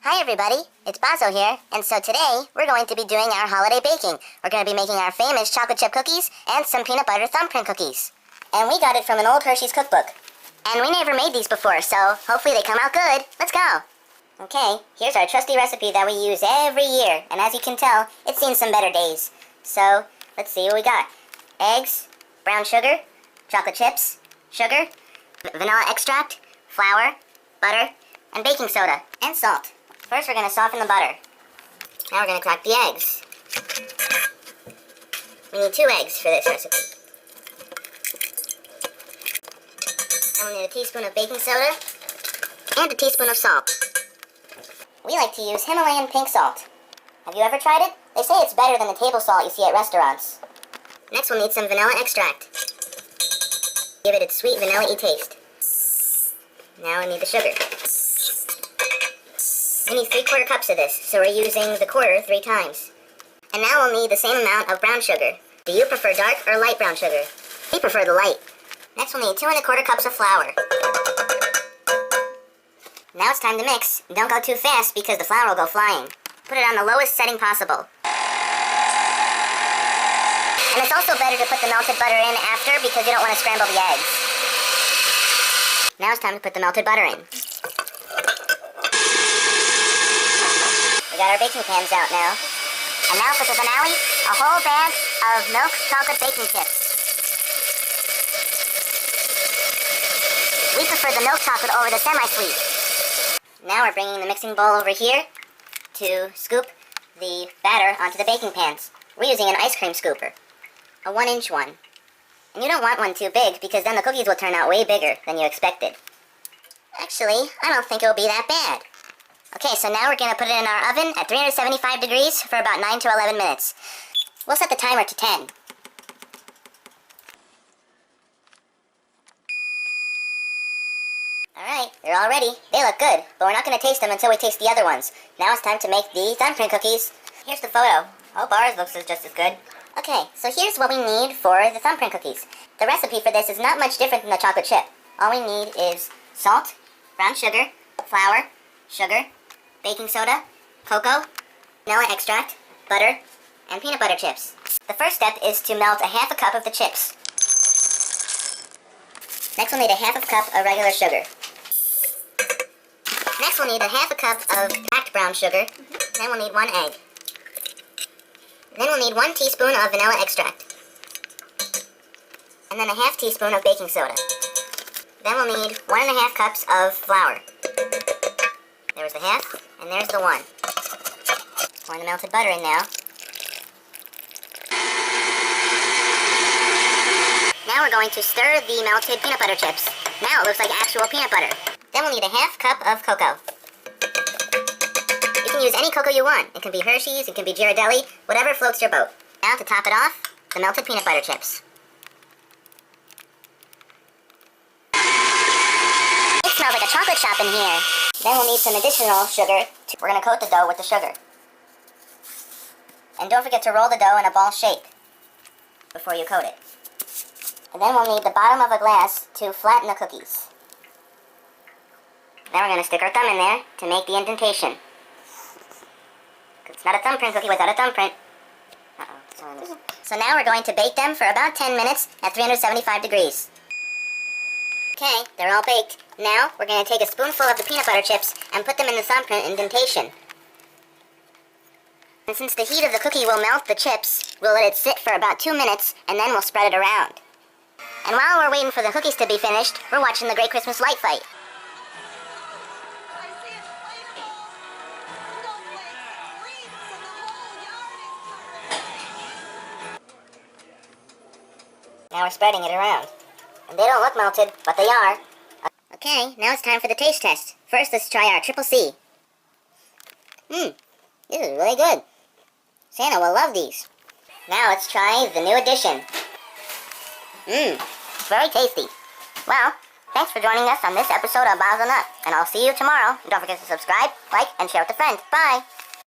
Hi everybody, it's Bozo here, and so today we're going to be doing our holiday baking. We're going to be making our famous chocolate chip cookies and some peanut butter thumbprint cookies. And we got it from an old Hershey's cookbook. And we never made these before, so hopefully they come out good. Let's go! Okay, here's our trusty recipe that we use every year, and as you can tell, it's seen some better days. So, let's see what we got. Eggs, brown sugar, chocolate chips, sugar, vanilla extract, flour, butter, and baking soda, and salt. First, we're going to soften the butter. Now we're going to crack the eggs. We need 2 eggs for this recipe. And we'll need a teaspoon of baking soda and a teaspoon of salt. We like to use Himalayan pink salt. Have you ever tried it? They say it's better than the table salt you see at restaurants. Next, we'll need some vanilla extract. Give it its sweet vanilla-y taste. Now we need the sugar. We need 3/4 cups of this, so we're using the quarter 3 times. And now we'll need the same amount of brown sugar. Do you prefer dark or light brown sugar? We prefer the light. Next we'll need 2 1/4 cups of flour. Now it's time to mix. Don't go too fast because the flour will go flying. Put it on the lowest setting possible. And it's also better to put the melted butter in after because you don't want to scramble the eggs. Now it's time to put the melted butter in. We got our baking pans out now. And now for the finale, a whole bag of milk chocolate baking chips. We prefer the milk chocolate over the semi-sweet. Now we're bringing the mixing bowl over here to scoop the batter onto the baking pans. We're using an ice cream scooper, a 1-inch one. And you don't want one too big because then the cookies will turn out way bigger than you expected. Actually, I don't think it'll be that bad. Okay, so now we're going to put it in our oven at 375 degrees for about 9 to 11 minutes. We'll set the timer to 10. Alright, they're all ready. They look good, but we're not going to taste them until we taste the other ones. Now it's time to make the thumbprint cookies. Here's the photo. Hope ours looks just as good. Okay, so here's what we need for the thumbprint cookies. The recipe for this is not much different than the chocolate chip. All we need is salt, brown sugar, flour, sugar, baking soda, cocoa, vanilla extract, butter, and peanut butter chips. The first step is to melt a 1/2 cup of the chips. Next we'll need a 1/2 cup of regular sugar. Next we'll need a 1/2 cup of cracked brown sugar. Then we'll need 1 egg. Then we'll need 1 teaspoon of vanilla extract. And then a 1/2 teaspoon of baking soda. Then we'll need 1 1/2 cups of flour. There's the 1/2, and there's the 1. Pour the melted butter in now. Now we're going to stir the melted peanut butter chips. Now it looks like actual peanut butter. Then we'll need a 1/2 cup of cocoa. You can use any cocoa you want. It can be Hershey's, it can be Ghirardelli, whatever floats your boat. Now to top it off, the melted peanut butter chips. It smells like a chocolate shop in here. Then we'll need some additional sugar. We're going to coat the dough with the sugar. And don't forget to roll the dough in a ball shape before you coat it. And then we'll need the bottom of a glass to flatten the cookies. Then we're going to stick our thumb in there to make the indentation. It's not a thumbprint cookie without a thumbprint. So now we're going to bake them for about 10 minutes at 375 degrees. Okay, they're all baked. Now we're going to take a spoonful of the peanut butter chips and put them in the thumbprint indentation. And since the heat of the cookie will melt the chips, we'll let it sit for about 2 minutes and then we'll spread it around. And while we're waiting for the cookies to be finished, we're watching the Great Christmas Light Fight. Now we're spreading it around. And they don't look melted, but they are. Okay, now it's time for the taste test. First, let's try our Triple C. This is really good. Santa will love these. Now let's try the new addition. Very tasty. Well, thanks for joining us on this episode of Bozo Nut, and I'll see you tomorrow. And don't forget to subscribe, like, and share with a friend. Bye!